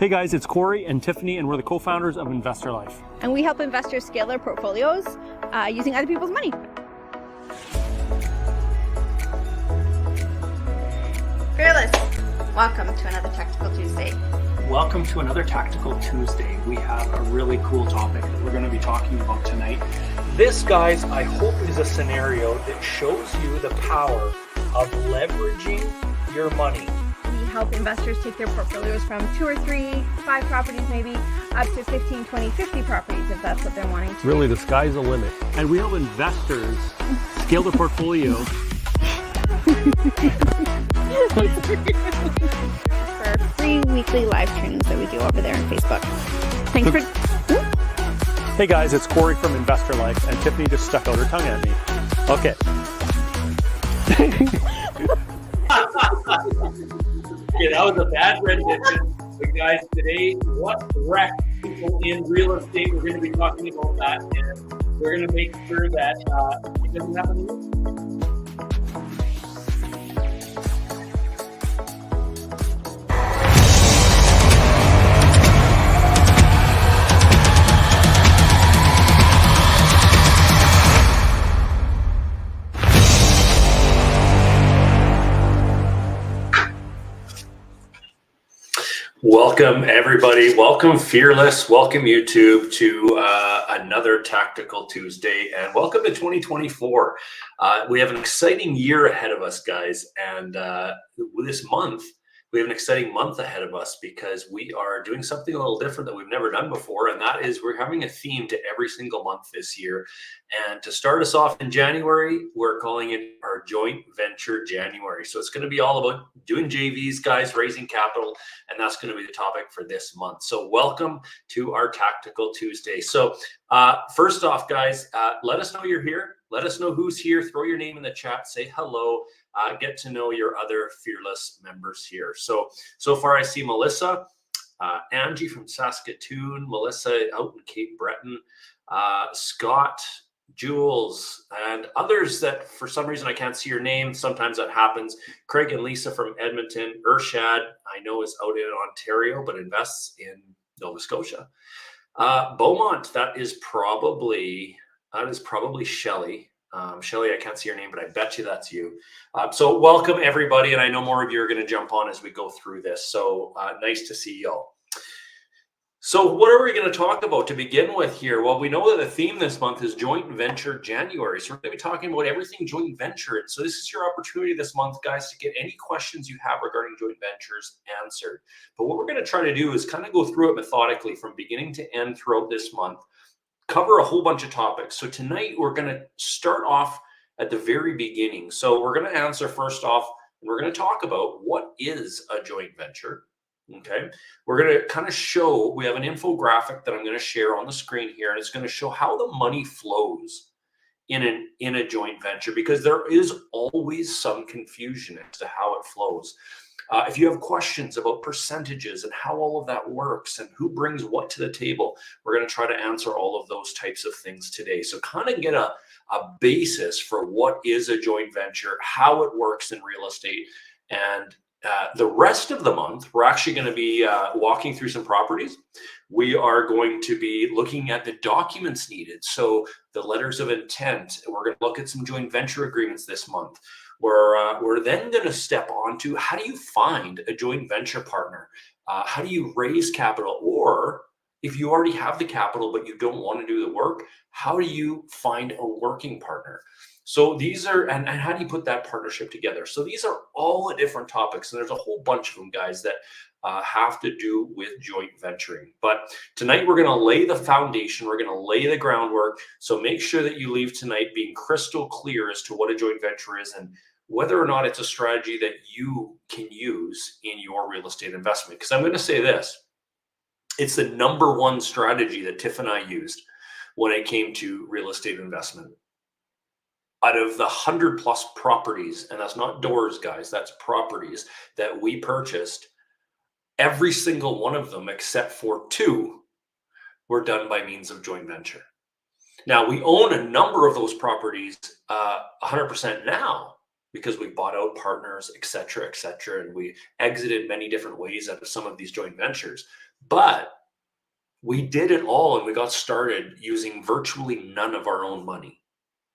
Hey guys, it's Corey and Tiffany, and we're the co-founders of Investor Life. And we help investors scale their portfolios using other people's money. Fearless, welcome to another Tactical Tuesday. Welcome to another Tactical Tuesday. We have a really cool topic that we're going to be talking about tonight. This, guys, I hope is a scenario that shows you the power of leveraging your money. We help investors take their portfolios from 2 or 3, 5 properties maybe, up to 15, 20, 50 properties if that's what they're wanting to. Really, the sky's the limit. And we help investors scale their portfolio. For our free weekly live trainings that we do over there on Facebook. Thanks for... Hey guys, it's Corey from Investor Life, and Tiffany just stuck out her tongue at me. Okay. Okay, that was a bad rendition. But guys, today, what wreck people in real estate? We're going to be talking about that, and we're going to make sure that it doesn't happen to you. Welcome, everybody. Welcome, Fearless. Welcome, YouTube, to another Tactical Tuesday, and welcome to 2024. We have an exciting year ahead of us, guys, and this month, we have an exciting month ahead of us because we are doing something a little different that we've never done before, and that is we're having a theme to every single month this year. And to start us off in January, we're calling it our Joint Venture January. So it's going to be all about doing JVs, guys, raising capital, and that's going to be the topic for this month. So welcome to our Tactical Tuesday. So first off, guys, let us know you're here. Let us know who's here. Throw your name in the chat. Say hello. Get to know your other Fearless members here. So far I see Melissa, Angie from Saskatoon, Melissa out in Cape Breton, Scott, Jules, and others that for some reason I can't see your name. Sometimes that happens. Craig and Lisa from Edmonton. Urshad, I know, is out in Ontario, but invests in Nova Scotia. Beaumont, that is probably Shelley. Shelley, I can't see your name, but I bet you that's you. So welcome, everybody, and I know more of you are going to jump on as we go through this. So nice to see y'all. So what are we going to talk about to begin with here? Well, we know that the theme this month is Joint Venture January. So we're going to be talking about everything joint venture. And so this is your opportunity this month, guys, to get any questions you have regarding joint ventures answered. But what we're going to try to do is kind of go through it methodically from beginning to end throughout this month, cover a whole bunch of topics. So tonight we're going to start off at the very beginning. So we're going to answer first off, and we're going to talk about what is a joint venture. Okay, we're going to kind of show, we have an infographic that I'm going to share on the screen here, and it's going to show how the money flows in a joint venture, because there is always some confusion as to how it flows. If you have questions about percentages and how all of that works and who brings what to the table, we're going to try to answer all of those types of things today. So kind of get a basis for what is a joint venture, how it works in real estate, and the rest of the month, we're actually going to be walking through some properties. We are going to be looking at the documents needed. So the letters of intent. We're going to look at some joint venture agreements this month. We're then going to step on to how do you find a joint venture partner? How do you raise capital? Or if you already have the capital, but you don't want to do the work, how do you find a working partner? So these are, and how do you put that partnership together? So these are all the different topics, and there's a whole bunch of them, guys, that have to do with joint venturing. But tonight we're going to lay the foundation. We're going to lay the groundwork. So make sure that you leave tonight being crystal clear as to what a joint venture is and whether or not it's a strategy that you can use in your real estate investment. Because I'm going to say this, it's the number one strategy that Tiff and I used when it came to real estate investment. Out of the 100+ properties, and that's not doors, guys, that's properties that we purchased, every single one of them except for 2 were done by means of joint venture. Now, we own a number of those properties 100% now because we bought out partners, et cetera, and we exited many different ways out of some of these joint ventures. But we did it all and we got started using virtually none of our own money.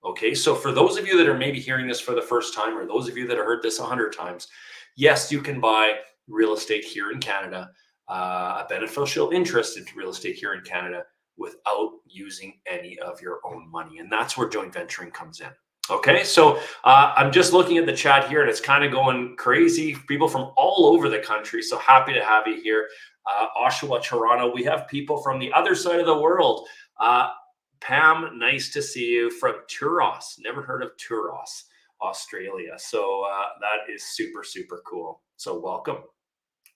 Okay, so for those of you that are maybe hearing this for the first time, or those of you that have heard this 100 times, yes, you can buy real estate here in Canada, a beneficial interest into real estate here in Canada without using any of your own money. And that's where joint venturing comes in. Okay, so I'm just looking at the chat here and it's kind of going crazy. People from all over the country. So happy to have you here. Oshawa, Toronto. We have people from the other side of the world. Pam, nice to see you from Turos. Never heard of Turos, Australia. So that is super, super cool. So welcome.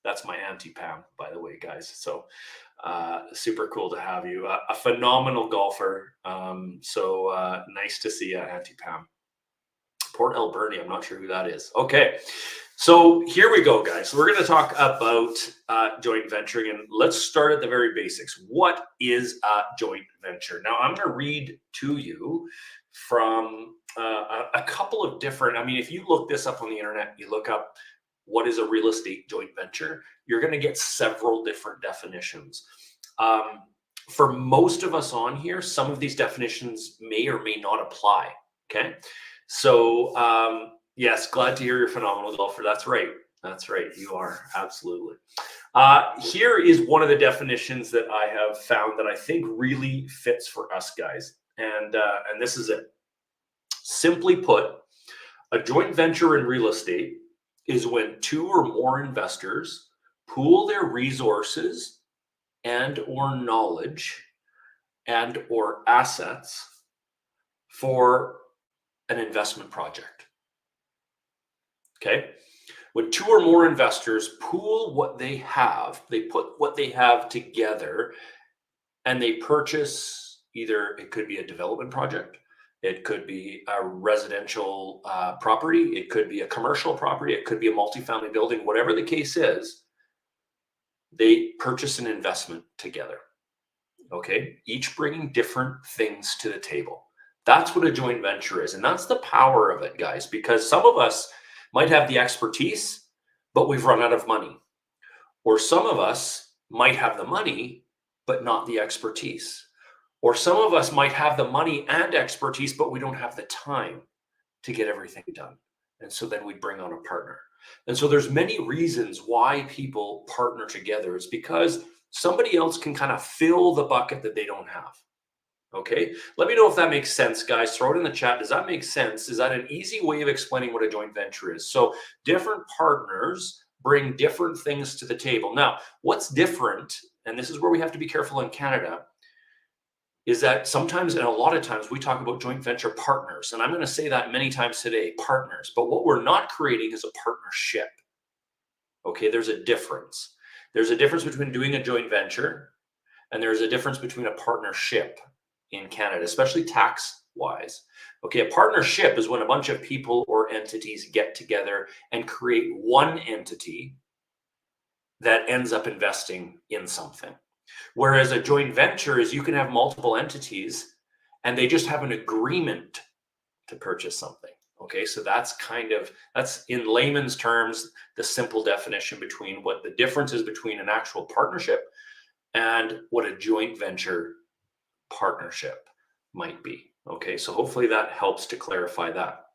That's my auntie Pam, by the way, guys. So super cool to have you. A phenomenal golfer. So nice to see you, Auntie Pam. Port Alberni, I'm not sure who that is. Okay, so here we go, guys. So we're going to talk about joint venturing, and let's start at the very basics. What is a joint venture? Now, I'm going to read to you from a couple of different, I mean, if you look this up on the internet, you look up what is a real estate joint venture, you're going to get several different definitions. For most of us on here, some of these definitions may or may not apply. Okay. So, yes, glad to hear you're phenomenal golfer. That's right. That's right. You are. Absolutely. Here is one of the definitions that I have found that I think really fits for us guys. And this is it. Simply put, a joint venture in real estate is when two or more investors pool their resources and or knowledge and or assets for an investment project. Okay. When two or more investors pool what they have, they put what they have together and they purchase either, it could be a development project, it could be a residential property, it could be a commercial property, it could be a multifamily building, whatever the case is, they purchase an investment together. Okay, each bringing different things to the table. That's what a joint venture is. And that's the power of it, guys, because some of us might have the expertise, but we've run out of money. Or some of us might have the money, but not the expertise. Or some of us might have the money and expertise, but we don't have the time to get everything done. And so then we bring on a partner. And so there's many reasons why people partner together. It's because somebody else can kind of fill the bucket that they don't have. Okay, let me know if that makes sense, guys. Throw it in the chat. Does that make sense? Is that an easy way of explaining what a joint venture is? So different partners bring different things to the table. Now, what's different, and this is where we have to be careful in Canada, is that sometimes and a lot of times we talk about joint venture partners. And I'm going to say that many times today, partners. But what we're not creating is a partnership. Okay, there's a difference. There's a difference between doing a joint venture and there's a difference between a partnership in Canada, especially tax-wise. Okay, a partnership is when a bunch of people or entities get together and create one entity that ends up investing in something. Whereas a joint venture is you can have multiple entities and they just have an agreement to purchase something. Okay, so that's in layman's terms, the simple definition between what the difference is between an actual partnership and what a joint venture partnership might be. Okay, so hopefully that helps to clarify that.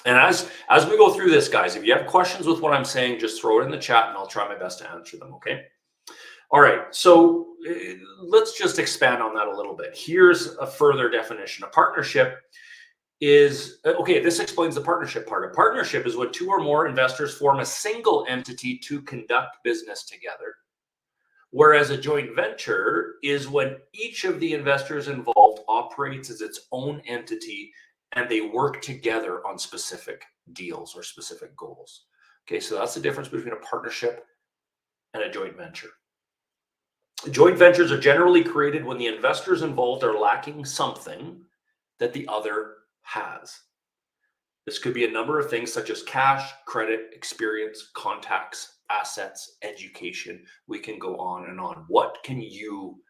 And as we go through this, guys, if you have questions with what I'm saying, just throw it in the chat and I'll try my best to answer them. Okay. All right, so let's just expand on that a little bit. Here's a further definition. A partnership is, okay, this explains the partnership part. A partnership is when two or more investors form a single entity to conduct business together. Whereas a joint venture is when each of the investors involved operates as its own entity and they work together on specific deals or specific goals. Okay, so that's the difference between a partnership and a joint venture. Joint ventures are generally created when the investors involved are lacking something that the other has. This could be a number of things such as cash, credit, experience, contacts, assets, education. We can go on and on. What can you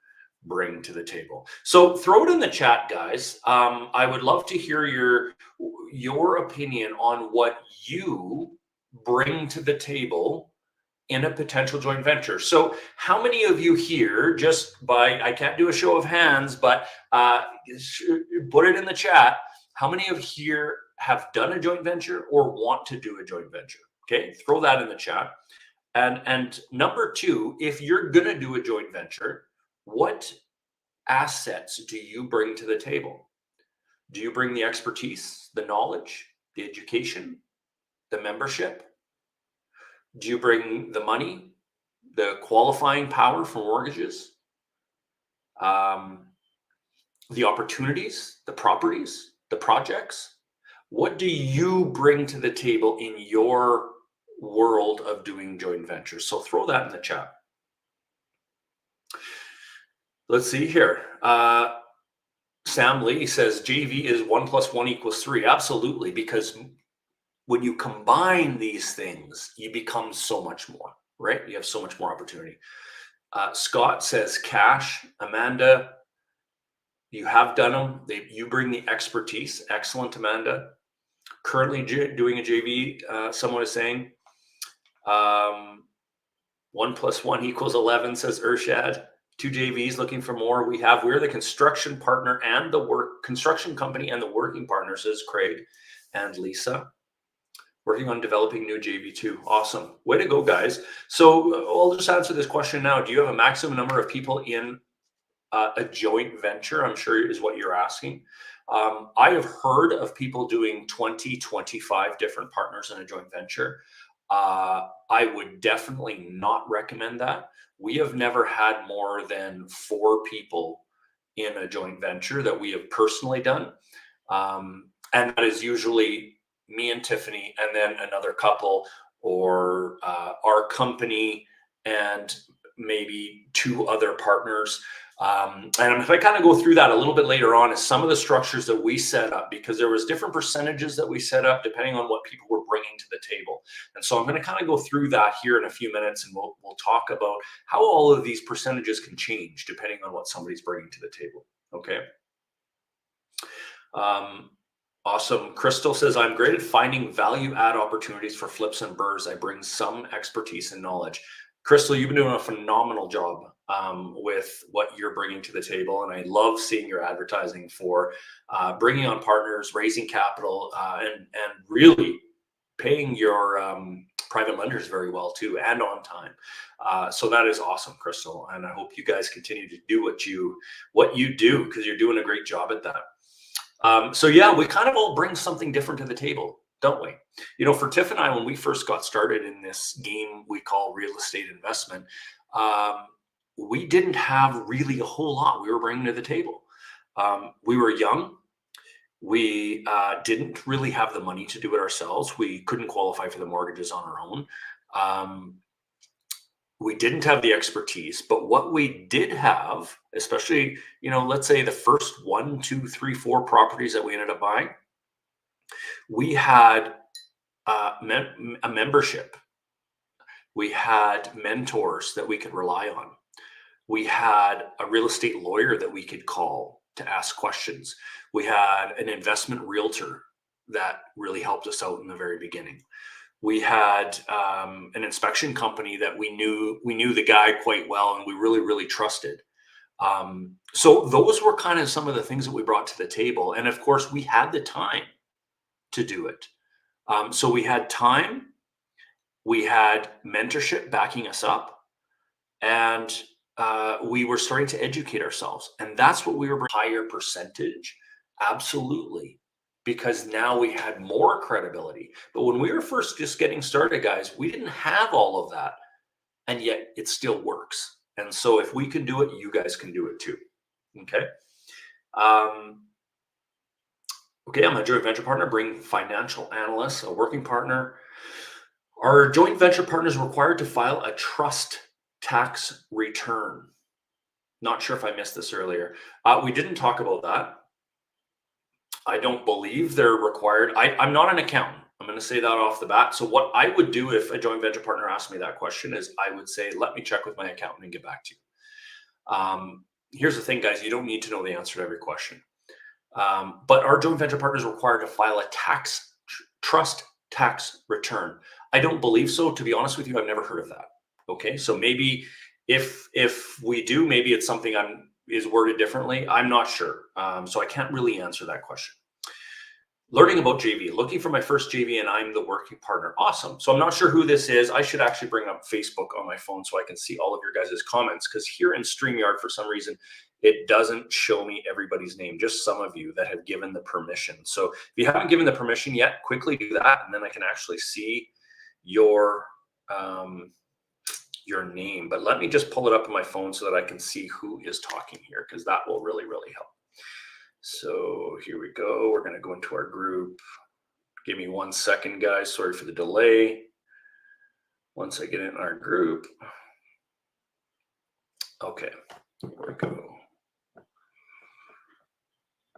bring to the table? So throw it in the chat, guys. I would love to hear your opinion on what you bring to the table in a potential joint venture. So how many of you here, just by, I can't do a show of hands, but put it in the chat, how many of you here have done a joint venture or want to do a joint venture? Okay, throw that in the chat. And number two, if you're gonna do a joint venture, what assets do you bring to the table? Do you bring the expertise, the knowledge, the education, the membership? Do you bring the money, the qualifying power for mortgages, the opportunities, the properties, the projects? What do you bring to the table in your world of doing joint ventures? So throw that in the chat. Let's see here. Sam Lee says JV is 1 + 1 = 3. Absolutely, because when you combine these things, you become so much more, right? You have so much more opportunity. Scott says cash. Amanda, you have done them. You bring the expertise. Excellent, Amanda. Currently doing a JV, someone is saying. 1 + 1 = 11, says Urshad. 2 JVs looking for more. We're the construction partner and the construction company and the working partner, says Craig and Lisa. Working on developing new JV2. Awesome. Way to go, guys. So I'll just answer this question now. Do you have a maximum number of people in a joint venture? I'm sure is what you're asking. I have heard of people doing 20, 25 different partners in a joint venture. I would definitely not recommend that. We have never had more than 4 people in a joint venture that we have personally done. And that is usually me and Tiffany, and then another couple, or our company and maybe 2 other partners. And if I kind of go through that a little bit later on, is some of the structures that we set up, because there was different percentages that we set up depending on what people were bringing to the table. And so I'm going to kind of go through that here in a few minutes, and we'll talk about how all of these percentages can change depending on what somebody's bringing to the table. Okay. Awesome. Crystal says, I'm great at finding value add opportunities for flips and burrs. I bring some expertise and knowledge. Crystal, you've been doing a phenomenal job with what you're bringing to the table. And I love seeing your advertising for bringing on partners, raising capital, and really paying your private lenders very well too, and on time. So that is awesome, Crystal. And I hope you guys continue to do what you do, because you're doing a great job at that. So yeah, we kind of all bring something different to the table, don't we? You know, for Tiff and I, when we first got started in this game we call real estate investment, we didn't have really a whole lot we were bringing to the table. We were young. We didn't really have the money to do it ourselves. We couldn't qualify for the mortgages on our own. We didn't have the expertise, but what we did have, especially, you know, let's say the first 1, 2, 3, 4 properties that we ended up buying, we had a membership. We had mentors that we could rely on. We had a real estate lawyer that we could call to ask questions. We had an investment realtor that really helped us out in the very beginning. We had an inspection company that we knew the guy quite well, and we really trusted. So those were kind of some of the things that we brought to the table. And of course, we had the time to do it. So we had time, we had mentorship backing us up, and we were starting to educate ourselves. And that's what we were bringing. Higher percentage, absolutely. Because now we had more credibility. But when we were first just getting started, guys, we didn't have all of that. And yet it still works. And so if we can do it, you guys can do it too. Okay. Okay, I'm a joint venture partner, bring financial analysts, a working partner. Are joint venture partners required to file a trust tax return? Not sure if I missed this earlier. We didn't talk about that. I don't believe they're required. I'm not an accountant. I'm going to say that off the bat. So what I would do if a joint venture partner asked me that question is I would say, let me check with my accountant and get back to you. Here's the thing, guys. You don't need to know the answer to every question. But are joint venture partners required to file a trust tax return? I don't believe so. To be honest with you, I've never heard of that. Okay, so maybe if we do, maybe it's something is worded differently. I'm not sure, so I can't really answer that question. Learning about JV, looking for my first JV, and I'm the working partner. Awesome. So I'm not sure who this is. I should actually bring up Facebook on my phone so I can see all of your guys' comments, because here in StreamYard, for some reason, it doesn't show me everybody's name, just some of you that have given the permission. So if you haven't given the permission yet, quickly do that, and then I can actually see your name. But let me just pull it up on my phone so that I can see who is talking here, because that will really, really help. So here we go. We're going to go into our group. Give me 1 second, guys. Sorry for the delay. Once I get in our group. Okay, here we go.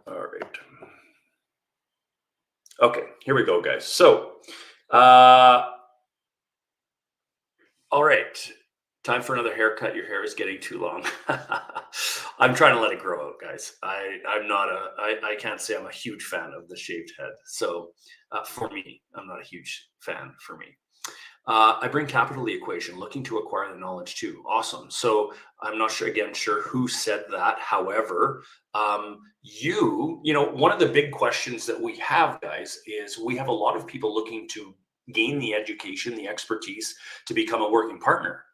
All right. Okay, here we go, guys. So, all right. Time for another haircut. Your hair is getting too long. I'm trying to let it grow out, guys. I can't say I'm a huge fan of the shaved head. So for me, I'm not a huge fan for me. I bring capital to the equation, looking to acquire the knowledge too. Awesome. So I'm not sure who said that. However, you know, one of the big questions that we have, guys, is we have a lot of people looking to gain the education, the expertise to become a working partner.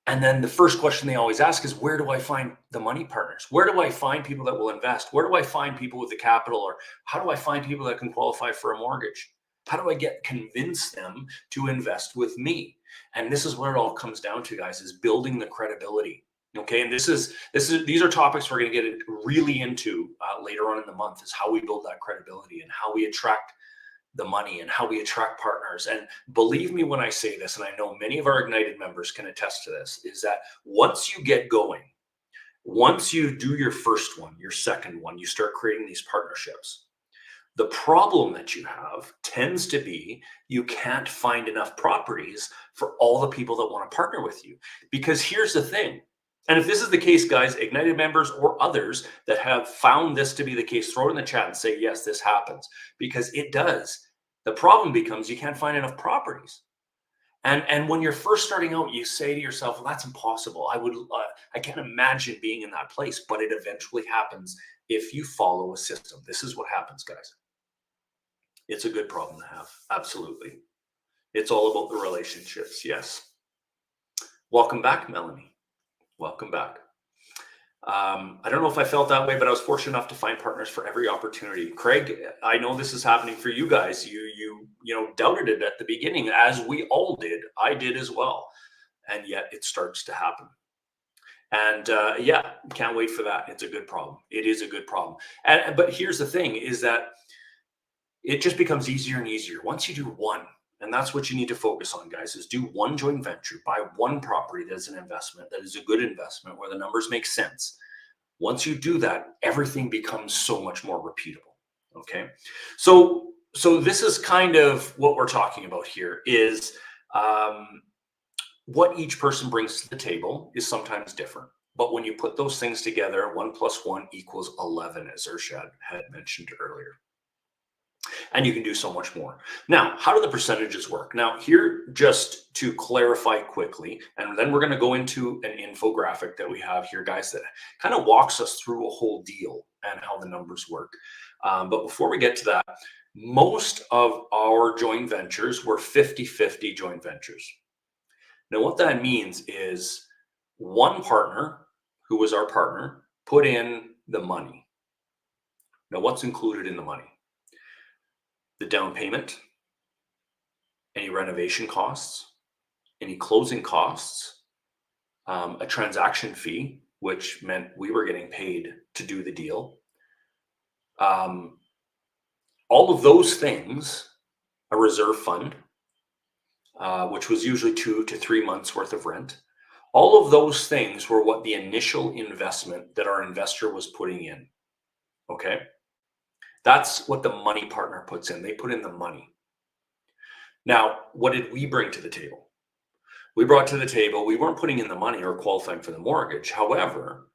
And then the first question they always ask is, where do I find the money partners? Where do I find people that will invest? Where do I find people with the capital? Or how do I find people that can qualify for a mortgage? How do I convince them to invest with me? And this is where it all comes down to, guys, is building the credibility. Okay, and these are topics we're going to get really into later on in the month, is how we build that credibility and how we attract the money and how we attract partners. And believe me when I say this, and I know many of our Ignited members can attest to this, is that once you get going, once you do your first one, your second one, you start creating these partnerships. The problem that you have tends to be you can't find enough properties for all the people that want to partner with you. Because here's the thing, and if this is the case, guys, Ignited members or others that have found this to be the case, throw it in the chat and say, yes, this happens, because it does. The problem becomes you can't find enough properties. And when you're first starting out, you say to yourself, well, that's impossible. I can't imagine being in that place, but it eventually happens if you follow a system. This is what happens, guys. It's a good problem to have. Absolutely. It's all about the relationships. Yes. Welcome back, Melanie. Welcome back. I don't know if I felt that way, but I was fortunate enough to find partners for every opportunity. Craig, I know this is happening for you guys. You doubted it at the beginning, as we all did. I did as well. And yet it starts to happen. And yeah, can't wait for that. It's a good problem. It is a good problem. But here's the thing, is that it just becomes easier and easier once you do one. And that's what you need to focus on, guys, is do one joint venture, buy one property that is an investment, that is a good investment, where the numbers make sense. Once you do that, everything becomes so much more repeatable. Okay. So this is kind of what we're talking about here, is what each person brings to the table is sometimes different. But when you put those things together, 1 + 1 = 11, as Urshad had mentioned earlier. And you can do so much more. Now, how do the percentages work? Now, here, just to clarify quickly, and then we're going to go into an infographic that we have here, guys, that kind of walks us through a whole deal and how the numbers work. But before we get to that, most of our joint ventures were 50-50 joint ventures. Now, what that means is one partner, who was our partner, put in the money. Now, what's included in the money? The down payment, any renovation costs, any closing costs, a transaction fee, which meant we were getting paid to do the deal. All of those things, a reserve fund, which was usually 2 to 3 months worth of rent. All of those things were what the initial investment that our investor was putting in. Okay. That's what the money partner puts in. They put in the money. Now, what did we bring to the table? We brought to the table, we weren't putting in the money or qualifying for the mortgage. However,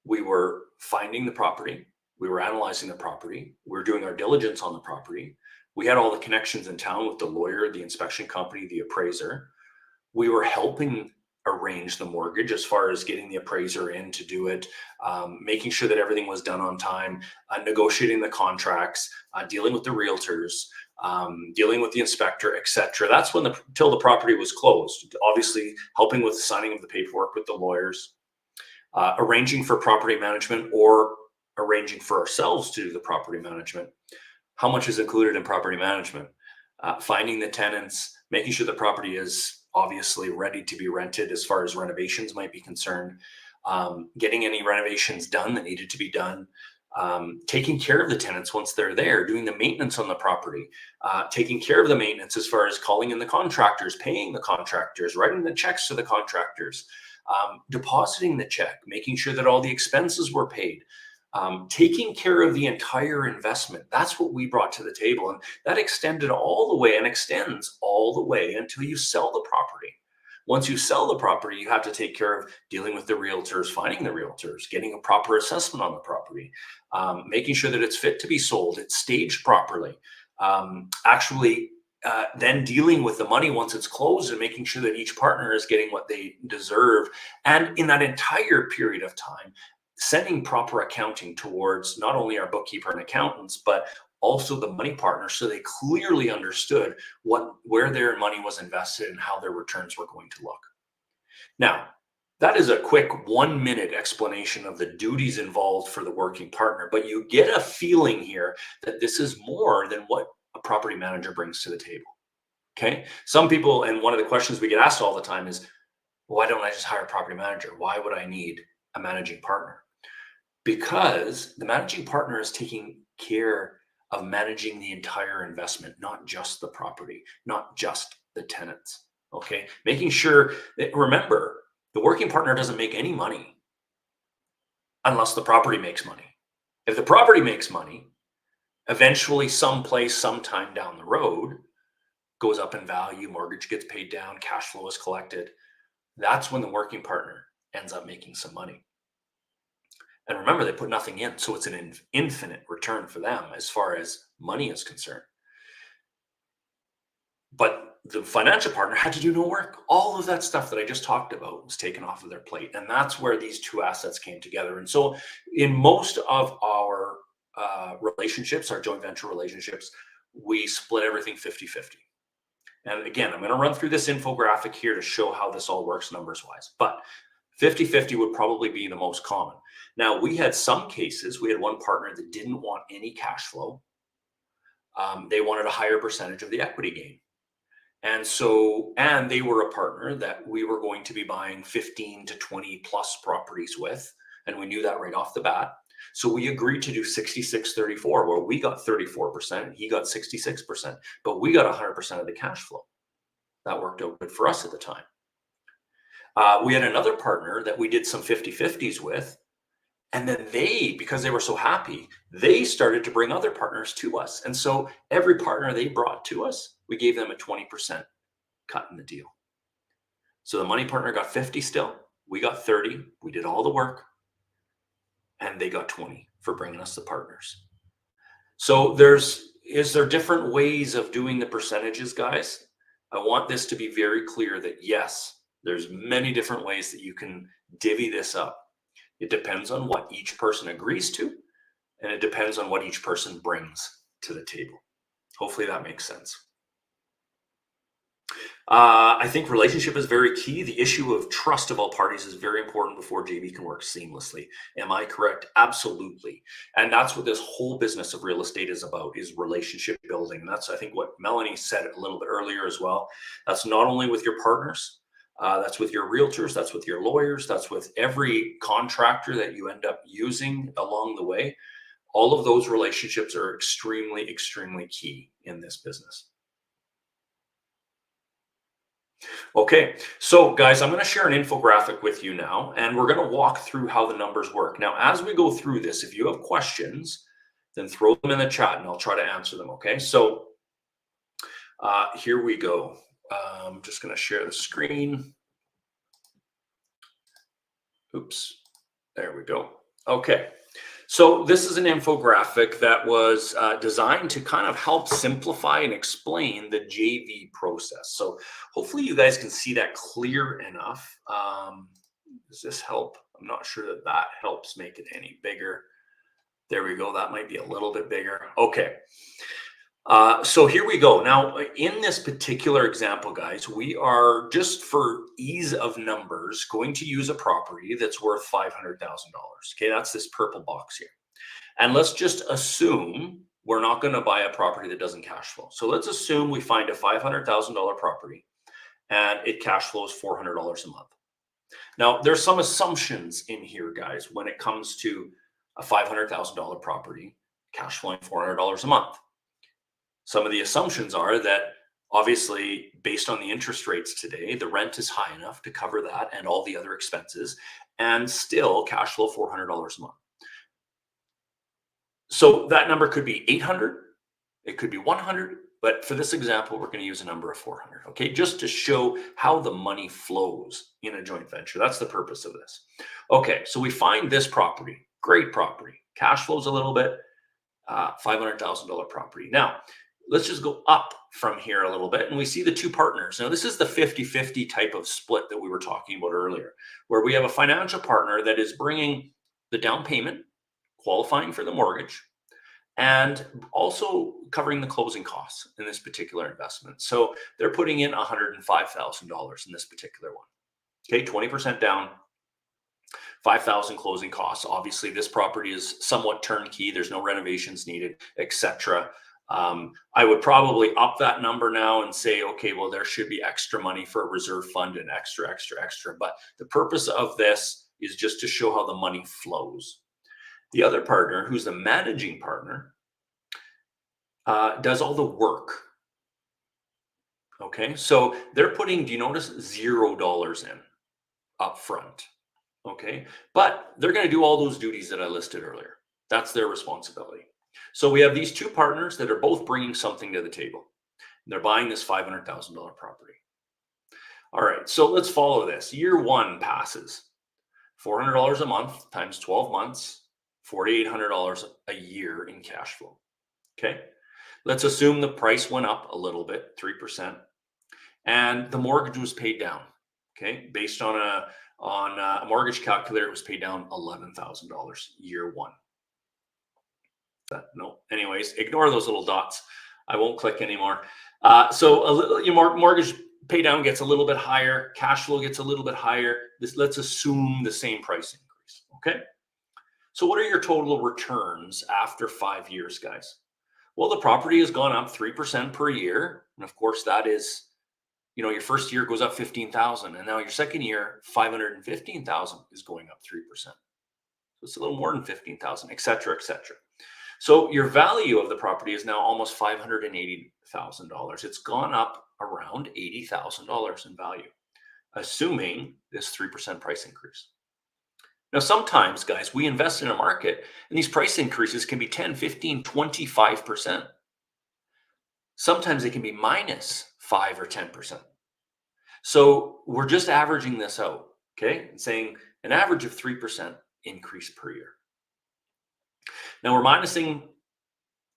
we were finding the property. We were analyzing the property. We were doing our diligence on the property. We had all the connections in town with the lawyer, the inspection company, the appraiser. We were helping arrange the mortgage as far as getting the appraiser in to do it, making sure that everything was done on time, negotiating the contracts, dealing with the realtors, dealing with the inspector, etc. That's when till the property was closed. Obviously, helping with the signing of the paperwork with the lawyers, arranging for property management or arranging for ourselves to do the property management. How much is included in property management? Finding the tenants, making sure the property is obviously ready to be rented as far as renovations might be concerned, getting any renovations done that needed to be done, taking care of the tenants once they're there, doing the maintenance on the property, taking care of the maintenance as far as calling in the contractors, paying the contractors, writing the checks to the contractors, depositing the check, making sure that all the expenses were paid, taking care of the entire investment. That's what we brought to the table. And that extended all the way and extends all the way until you sell the property. Once you sell the property, you have to take care of dealing with the realtors, finding the realtors, getting a proper assessment on the property, making sure that it's fit to be sold, it's staged properly, then dealing with the money once it's closed and making sure that each partner is getting what they deserve. And in that entire period of time, sending proper accounting towards not only our bookkeeper and accountants, but also the money partner, so they clearly understood where their money was invested and how their returns were going to look. Now, that is a quick 1-minute explanation of the duties involved for the working partner, but you get a feeling here that this is more than what a property manager brings to the table. Okay. Some people, and one of the questions we get asked all the time is, why don't I just hire a property manager? Why would I need a managing partner? Because the managing partner is taking care of managing the entire investment, not just the property, not just the tenants. Okay. Making sure that, remember, the working partner doesn't make any money unless the property makes money. If the property makes money, eventually someplace, sometime down the road, goes up in value, mortgage gets paid down, cash flow is collected. That's when the working partner ends up making some money. And remember, they put nothing in, so it's an infinite return for them as far as money is concerned. But the financial partner had to do no work. All of that stuff that I just talked about was taken off of their plate. And that's where these two assets came together. And so in most of our relationships, our joint venture relationships, we split everything 50-50. And again, I'm going to run through this infographic here to show how this all works numbers wise. But 50-50 would probably be the most common. Now, we had some cases, we had one partner that didn't want any cash flow. They wanted a higher percentage of the equity gain. And they were a partner that we were going to be buying 15 to 20 plus properties with. And we knew that right off the bat. So we agreed to do 66-34, where we got 34%, he got 66%, but we got 100% of the cash flow. That worked out good for us at the time. We had another partner that we did some 50-50s with. And then because they were so happy, they started to bring other partners to us. And so every partner they brought to us, we gave them a 20% cut in the deal. So the money partner got 50 still, we got 30, we did all the work, and they got 20 for bringing us the partners. So is there different ways of doing the percentages, guys? I want this to be very clear that yes, there's many different ways that you can divvy this up. It depends on what each person agrees to, and it depends on what each person brings to the table. Hopefully that makes sense. I think relationship is very key. The issue of trust of all parties is very important before JV can work seamlessly. Am I correct? Absolutely. And that's what this whole business of real estate is about, is relationship building. And that's, I think, what Melanie said a little bit earlier as well. That's not only with your partners, that's with your realtors, that's with your lawyers, that's with every contractor that you end up using along the way. All of those relationships are extremely, extremely key in this business. Okay, so guys, I'm going to share an infographic with you now, and we're going to walk through how the numbers work. Now, as we go through this, if you have questions, then throw them in the chat and I'll try to answer them, okay? So here we go. I'm just going to share the screen. Oops, there we go. Okay, So this is an infographic that was designed to kind of help simplify and explain the JV process. So hopefully you guys can see that clear enough. Does this help? I'm not sure that that helps make it any bigger. There we go. That might be a little bit bigger. Okay. So here we go. Now, in this particular example, guys, we are, just for ease of numbers, going to use a property that's worth $500,000. Okay, that's this purple box here. And let's just assume we're not going to buy a property that doesn't cash flow. So let's assume we find a $500,000 property and it cash flows $400 a month. Now, there's some assumptions in here, guys, when it comes to a $500,000 property cash flowing $400 a month. Some of the assumptions are that, obviously, based on the interest rates today, the rent is high enough to cover that and all the other expenses, and still cash flow $400 a month. So that number could be 800, it could be 100, but for this example, we're going to use a number of 400, okay? Just to show how the money flows in a joint venture. That's the purpose of this. Okay, so we find this property, great property, cash flows a little bit, $500,000 property. Now, let's just go up from here a little bit, and we see the two partners. Now, this is the 50-50 type of split that we were talking about earlier, where we have a financial partner that is bringing the down payment, qualifying for the mortgage, and also covering the closing costs in this particular investment. So they're putting in $105,000 in this particular one. Okay, 20% down, $5,000 closing costs. Obviously, this property is somewhat turnkey. There's no renovations needed, etc. I would probably up that number now and say, okay, well, there should be extra money for a reserve fund and extra. But the purpose of this is just to show how the money flows. The other partner, who's the managing partner, does all the work. Okay, so they're putting, do you notice, $0 in up front? Okay, but they're going to do all those duties that I listed earlier. That's their responsibility. So we have these two partners that are both bringing something to the table. They're buying this $500,000 property. All right, so let's follow this. Year one passes. $400 a month times 12 months, $4,800 a year in cash flow. Okay, let's assume the price went up a little bit, 3%, and the mortgage was paid down. Okay, based on a mortgage calculator, it was paid down $11,000 year one. No, anyways, ignore those little dots. I won't click anymore. So your mortgage pay down gets a little bit higher, cash flow gets a little bit higher. Let's assume the same price increase. Okay. So what are your total returns after 5 years, guys? Well, the property has gone up 3% per year. And of course, that is, your first year goes up 15,000. And now your second year, 515,000 is going up 3%. So it's a little more than 15,000, et cetera, et cetera. So your value of the property is now almost $580,000. It's gone up around $80,000 in value, assuming this 3% price increase. Now, sometimes, guys, we invest in a market and these price increases can be 10, 15, 25%. Sometimes they can be minus 5 or 10%. So we're just averaging this out, okay, and saying an average of 3% increase per year. Now we're minusing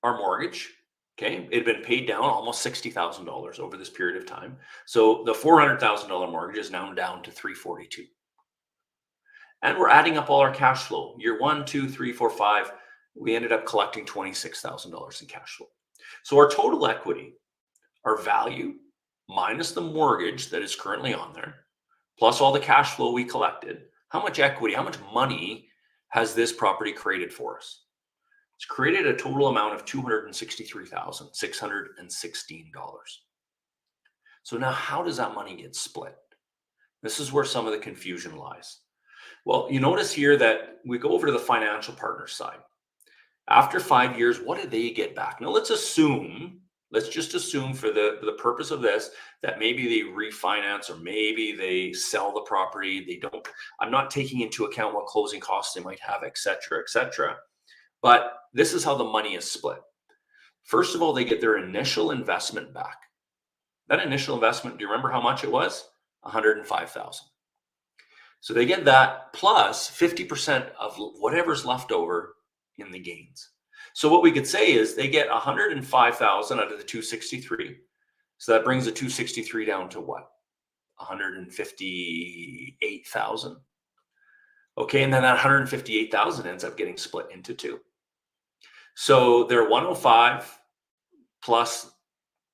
our mortgage. Okay, it had been paid down almost $60,000 over this period of time. So the $400,000 mortgage is now down to $342,000. And we're adding up all our cash flow. Year 1, 2, 3, 4, 5, we ended up collecting $26,000 in cash flow. So our total equity, our value, minus the mortgage that is currently on there, plus all the cash flow we collected, how much equity, how much money has this property created for us? It's created a total amount of $263,616. So now how does that money get split? This is where some of the confusion lies. Well, you notice here that we go over to the financial partner side. After 5 years, what do they get back? Now let's just assume for the purpose of this, that maybe they refinance or maybe they sell the property. I'm not taking into account what closing costs they might have, et cetera, et cetera. But this is how the money is split. First of all, they get their initial investment back. That initial investment, do you remember how much it was? $105,000. So they get that plus 50% of whatever's left over in the gains. So what we could say is they get 105,000 out of the 263. So that brings the 263 down to what? 158,000. Okay, and then that 158,000 ends up getting split into two. So their 105 plus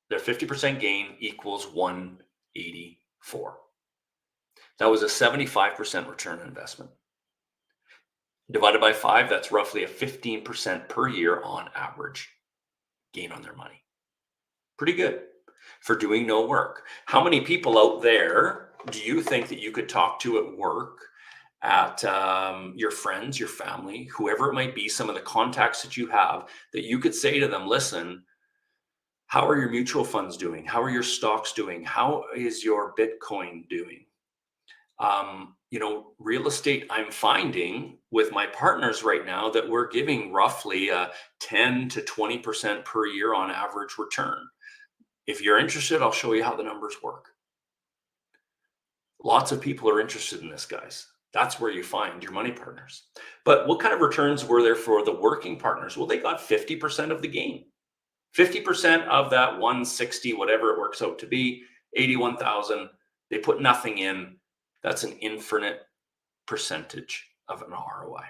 their 50% gain equals 184. That was a 75% return on investment. Divided by 5, that's roughly a 15% per year on average gain on their money. Pretty good for doing no work. How many people out there do you think that you could talk to at work, at your friends, your family, whoever it might be, some of the contacts that you have, that you could say to them, listen, how are your mutual funds doing? How are your stocks doing? How is your Bitcoin doing? Real estate, I'm finding with my partners right now that we're giving roughly a 10 to 20% per year on average return. If you're interested, I'll show you how the numbers work. Lots of people are interested in this, guys. That's where you find your money partners. But what kind of returns were there for the working partners? Well, they got 50% of the gain. 50% of that 160, whatever it works out to be, 81,000, they put nothing in. That's an infinite percentage of an ROI.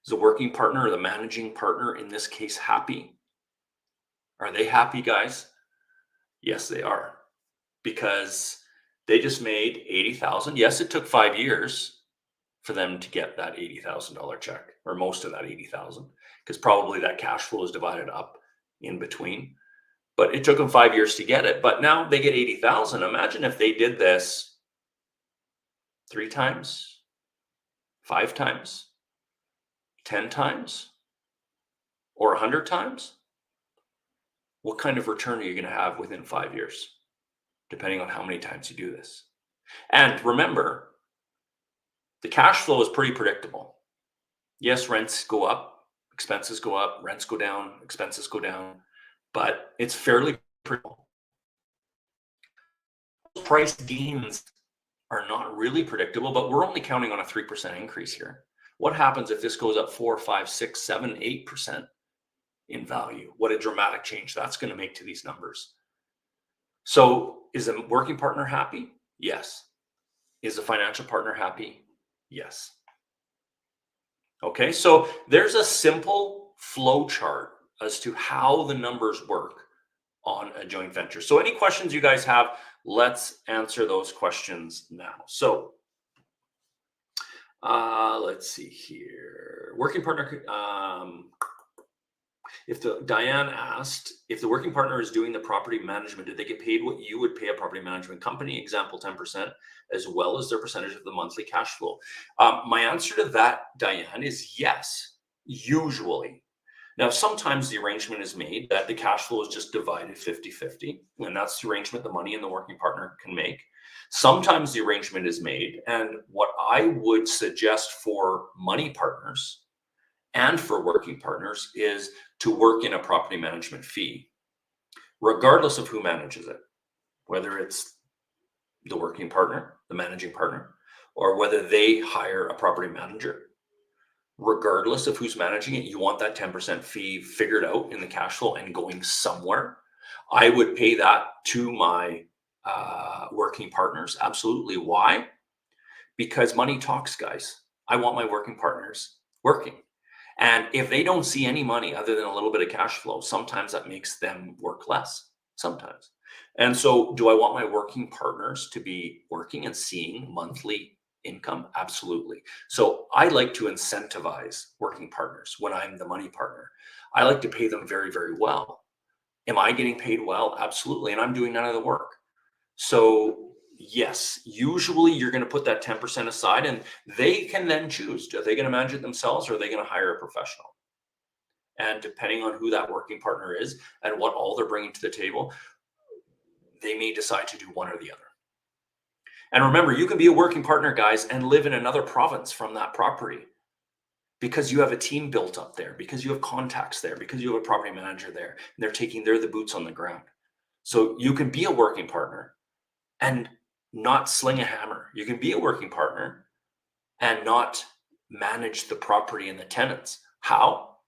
Is the working partner or the managing partner in this case happy? Are they happy, guys? Yes, they are. Because they just made 80,000. Yes, it took 5 years for them to get that $80,000 check, or most of that 80,000, because probably that cash flow is divided up in between. But it took them 5 years to get it. But now they get 80,000. Imagine if they did this 3 times, 5 times, 10 times, or 100 times. What kind of return are you going to have within 5 years, depending on how many times you do this? And remember, the cash flow is pretty predictable. Yes, rents go up, expenses go up, rents go down, expenses go down, but it's fairly predictable. Price gains are not really predictable, but we're only counting on a 3% increase here. What happens if this goes up 4, 5, 6, 7, 8% in value? What a dramatic change that's going to make to these numbers. So is a working partner happy? Yes. Is a financial partner happy? Yes. Okay, so there's a simple flow chart as to how the numbers work on a joint venture. So any questions you guys have, let's answer those questions now. So let's see here. Working partner, Diane asked, if the working partner is doing the property management, did they get paid what you would pay a property management company? Example, 10%, as well as their percentage of the monthly cash flow. My answer to that, Diane, is yes, usually. Now, sometimes the arrangement is made that the cash flow is just divided 50-50, and that's the arrangement the money and the working partner can make. Sometimes the arrangement is made, and what I would suggest for money partners and for working partners is to work in a property management fee, regardless of who manages it, whether it's the working partner, the managing partner, or whether they hire a property manager. Regardless of who's managing it, you want that 10% fee figured out in the cash flow and going somewhere. I would pay that to my working partners. Absolutely. Why? Because money talks, guys. I want my working partners working. And if they don't see any money other than a little bit of cash flow, sometimes that makes them work less, sometimes. And so do I want my working partners to be working and seeing monthly income? Absolutely. So I like to incentivize working partners when I'm the money partner. I like to pay them very, very well. Am I getting paid well? Absolutely. And I'm doing none of the work. So yes, usually you're going to put that 10% aside and they can then choose. Are they going to manage it themselves or are they going to hire a professional? And depending on who that working partner is and what all they're bringing to the table, they may decide to do one or the other. And remember, you can be a working partner, guys, and live in another province from that property because you have a team built up there, because you have contacts there, because you have a property manager there, and they're the boots on the ground. So you can be a working partner and not sling a hammer. You can be a working partner and not manage the property and the tenants. How?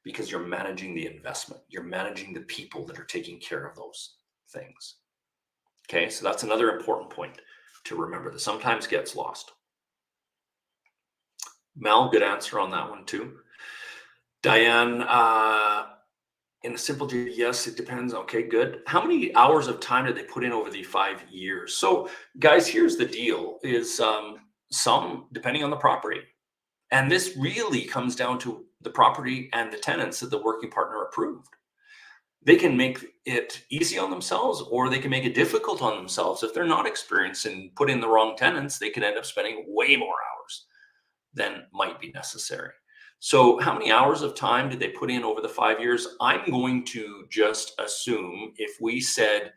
Because you're managing the investment. You're managing the people that are taking care of those things. Okay, so that's another important point to remember that sometimes gets lost. Mel, good answer on that one too. Diane, in a simple G, yes, it depends. Okay, good. How many hours of time did they put in over the 5 years? So guys, here's the deal is some depending on the property. And this really comes down to the property and the tenants that the working partner approved. They can make it easy on themselves or they can make it difficult on themselves. If they're not experienced and put in the wrong tenants, they can end up spending way more hours than might be necessary. So how many hours of time did they put in over the 5 years? I'm going to just assume if we said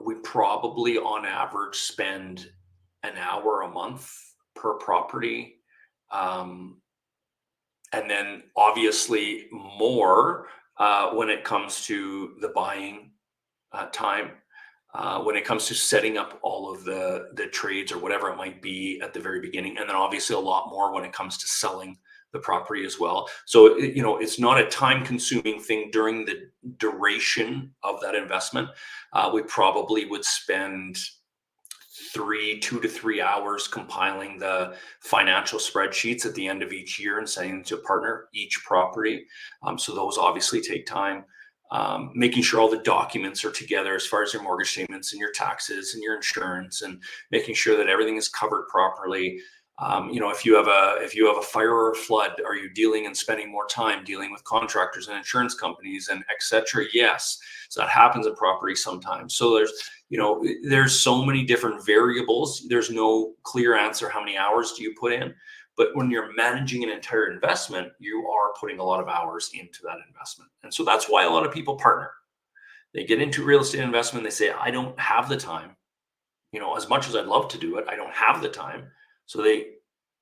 we probably on average spend an hour a month per property. And then obviously more when it comes to the buying time, when it comes to setting up all of the trades or whatever it might be at the very beginning. And then obviously a lot more when it comes to selling the property as well. So, it's not a time consuming thing during the duration of that investment. We probably would spend 2 to 3 hours compiling the financial spreadsheets at the end of each year and sending them to a partner each property. So those obviously take time. Making sure all the documents are together as far as your mortgage statements and your taxes and your insurance, and making sure that everything is covered properly. If you have a fire or a flood, are you dealing and spending more time dealing with contractors and insurance companies and etc.? Yes, so that happens in property sometimes. So there's so many different variables. There's no clear answer. How many hours do you put in? But when you're managing an entire investment, you are putting a lot of hours into that investment. And so that's why a lot of people partner. They get into real estate investment. They say, I don't have the time. As much as I'd love to do it, I don't have the time. So they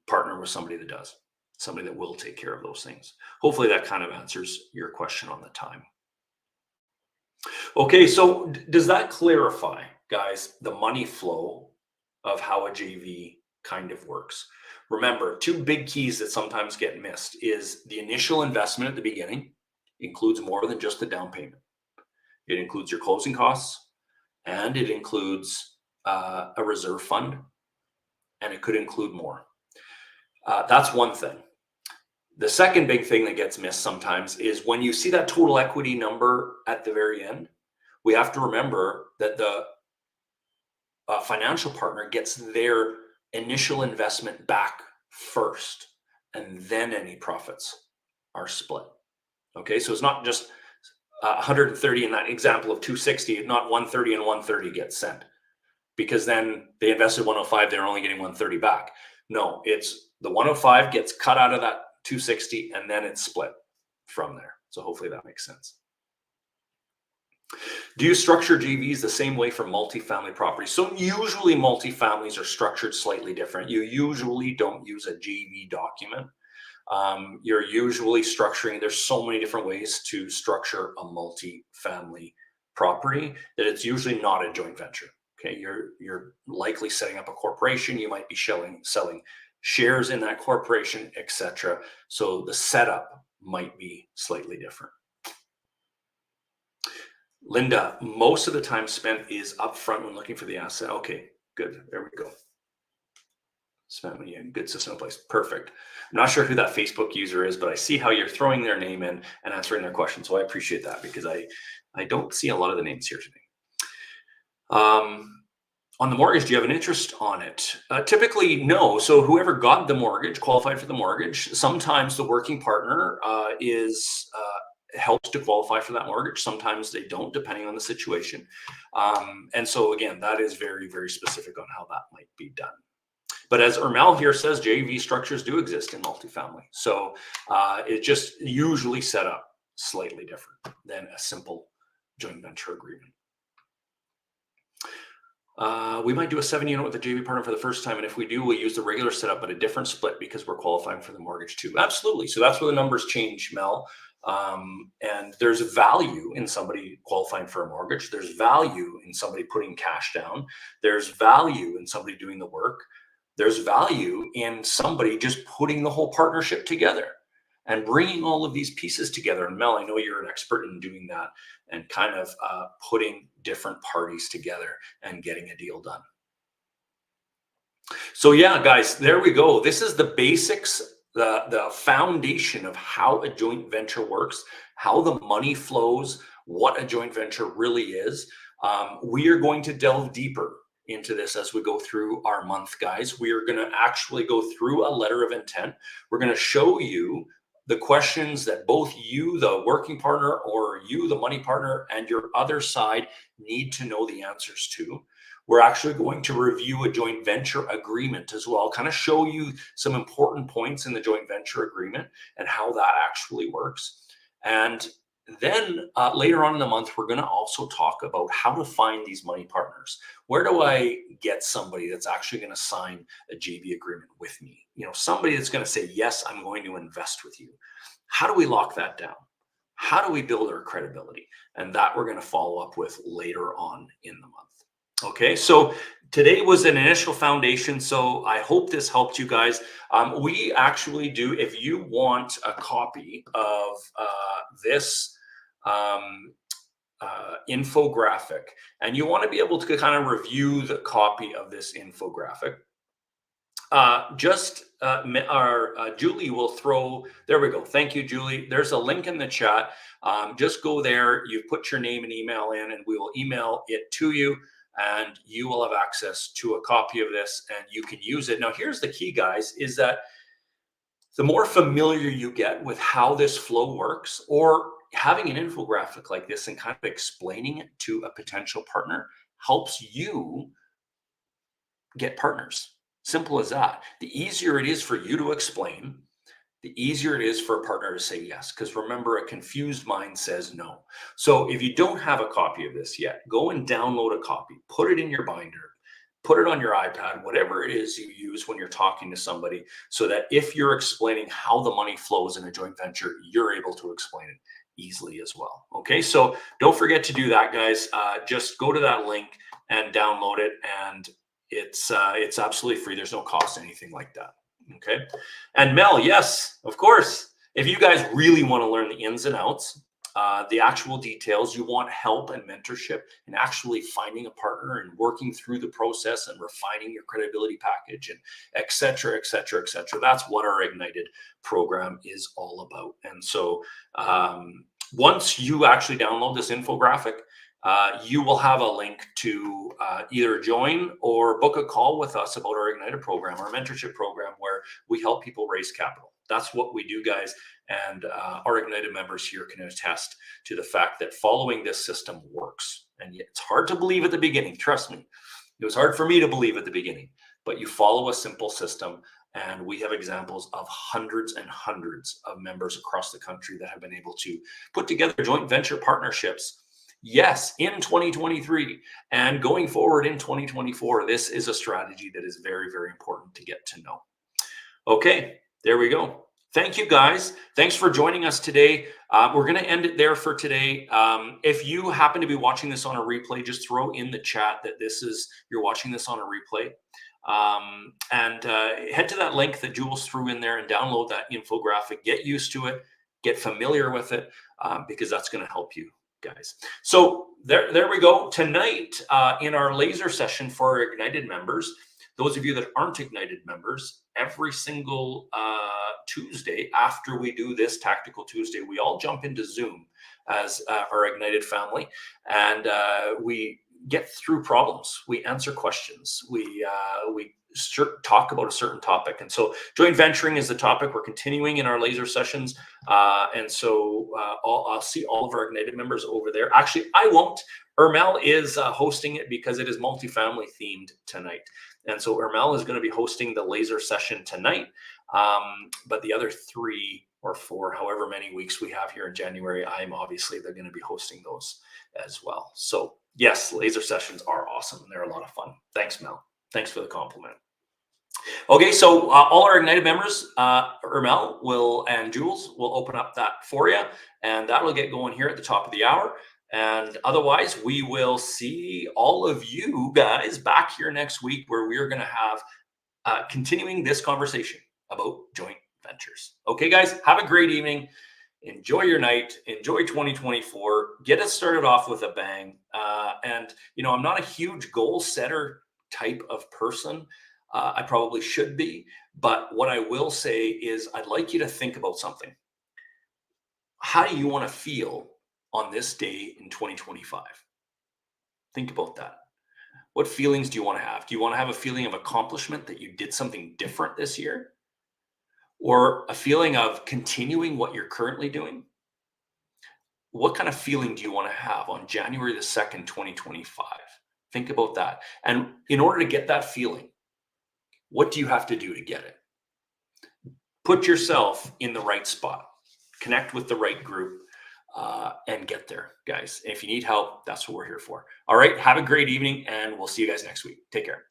partner with somebody that does, somebody that will take care of those things. Hopefully that kind of answers your question on the time. Okay, so does that clarify, guys, the money flow of how a JV kind of works? Remember, two big keys that sometimes get missed is the initial investment at the beginning includes more than just the down payment. It includes your closing costs, and it includes a reserve fund, and it could include more. That's one thing. The second big thing that gets missed sometimes is when you see that total equity number at the very end, we have to remember that the financial partner gets their initial investment back first, and then any profits are split. Okay, so it's not just 130 in that example of 260, not 130 and 130 gets sent, because then they invested 105, they're only getting 130 back. No, it's the 105 gets cut out of that 260 and then it's split from there. So hopefully that makes sense. Do you structure JVs the same way for multifamily properties? So usually multifamilies are structured slightly different. You usually don't use a JV document. You're usually structuring, there's so many different ways to structure a multifamily property that it's usually not a joint venture. Okay, you're likely setting up a corporation. You might be selling shares in that corporation, etc. So the setup might be slightly different. Linda, most of the time spent is upfront when looking for the asset. Okay, good. There we go. Spent when you had a good system in place. Perfect. I'm not sure who that Facebook user is, but I see how you're throwing their name in and answering their question. So I appreciate that, because I don't see a lot of the names here today. On the mortgage, do you have an interest on it? Typically, no. So whoever got the mortgage, qualified for the mortgage, sometimes the working partner helps to qualify for that mortgage. Sometimes they don't, depending on the situation. And so again, that is very, very specific on how that might be done. But as Ermel here says, JV structures do exist in multifamily. So it's just usually set up slightly different than a simple joint venture agreement. We might do a 7-unit with a JV partner for the first time, and if we do, we'll use the regular setup, but a different split because we're qualifying for the mortgage too. Absolutely. So that's where the numbers change, Mel. And there's value in somebody qualifying for a mortgage. There's value in somebody putting cash down. There's value in somebody doing the work. There's value in somebody just putting the whole partnership together and bringing all of these pieces together. And Mel, I know you're an expert in doing that and kind of putting different parties together and getting a deal done. So yeah, guys, there we go. This is the basics, the foundation of how a joint venture works, how the money flows, what a joint venture really is. We are going to delve deeper into this as we go through our month, guys. We are going to actually go through a letter of intent. We're going to show you the questions that both you, the working partner, or you, the money partner, and your other side need to know the answers to. We're actually going to review a joint venture agreement as well, kind of show you some important points in the joint venture agreement and how that actually works. And then later on in the month, we're going to also talk about how to find these money partners. Where do I get somebody that's actually going to sign a JV agreement with me? You know, somebody that's going to say, yes, I'm going to invest with you. How do we lock that down? How do we build our credibility? And that we're going to follow up with later on in the month. Okay, so today was an initial foundation, so I hope this helped you guys. We actually do, if you want a copy of this infographic, and you want to be able to kind of review the copy of this infographic, Julie will throw, there we go. Thank you, Julie. There's a link in the chat. Just go there, you put your name and email in, and we will email it to you. And you will have access to a copy of this and you can use it. Now, here's the key, guys, is that the more familiar you get with how this flow works, or having an infographic like this and kind of explaining it to a potential partner helps you get partners. Simple as that. The easier it is for you to explain, the easier it is for a partner to say yes. Because remember, a confused mind says no. So if you don't have a copy of this yet, go and download a copy, put it in your binder, put it on your iPad, whatever it is you use when you're talking to somebody, so that if you're explaining how the money flows in a joint venture, you're able to explain it easily as well. Okay, so don't forget to do that, guys. Just go to that link and download it, and it's absolutely free. There's no cost, anything like that. Okay. And Mel, yes, of course. If you guys really want to learn the ins and outs, the actual details, you want help and mentorship and actually finding a partner and working through the process and refining your credibility package and et cetera, et cetera, et cetera. That's what our Ignited program is all about. And so once you actually download this infographic, you will have a link to either join or book a call with us about our Ignited program, our mentorship program, where we help people raise capital. That's what we do, guys. And our Ignited members here can attest to the fact that following this system works. And it's hard to believe at the beginning. Trust me, it was hard for me to believe at the beginning. But you follow a simple system, and we have examples of hundreds and hundreds of members across the country that have been able to put together joint venture partnerships. Yes, in 2023 and going forward in 2024, this is a strategy that is very, very important to get to know. Okay, there we go. Thank you, guys. Thanks for joining us today. We're going to end it there for today. If you happen to be watching this on a replay, just throw in the chat that you're watching this on a replay. And head to that link that Jules threw in there and download that infographic. Get used to it. Get familiar with it, because that's going to help you, guys. So there we go. Tonight in our laser session for our Ignited members, those of you that aren't Ignited members, every single Tuesday after we do this Tactical Tuesday, we all jump into Zoom as our Ignited family, and we get through problems. We answer questions. We talk about a certain topic. And so joint venturing is the topic. We're continuing in our laser sessions. And so I'll see all of our Ignited members over there. Actually, I won't. Ermel is hosting it because it is multifamily themed tonight. And so Ermel is going to be hosting the laser session tonight. But the other 3 or 4, however many weeks we have here in January, they're going to be hosting those as well. So yes, laser sessions are awesome and they're a lot of fun. Thanks, Mel. Thanks for the compliment. Okay, so all our Ignited members, Ermel and Jules will open up that for you, and that will get going here at the top of the hour. And otherwise, we will see all of you guys back here next week, where we are going to have continuing this conversation about joint ventures. Okay, guys, have a great evening. Enjoy your night. Enjoy 2024. Get us started off with a bang. And, I'm not a huge goal setter type of person. I probably should be. But what I will say is I'd like you to think about something. How do you want to feel on this day in 2025? Think about that. What feelings do you want to have? Do you want to have a feeling of accomplishment that you did something different this year? Or a feeling of continuing what you're currently doing? What kind of feeling do you want to have on January the 2nd, 2025? Think about that. And in order to get that feeling, what do you have to do to get it? Put yourself in the right spot, connect with the right group, and get there, guys. And if you need help, that's what we're here for. All right. Have a great evening, and we'll see you guys next week. Take care.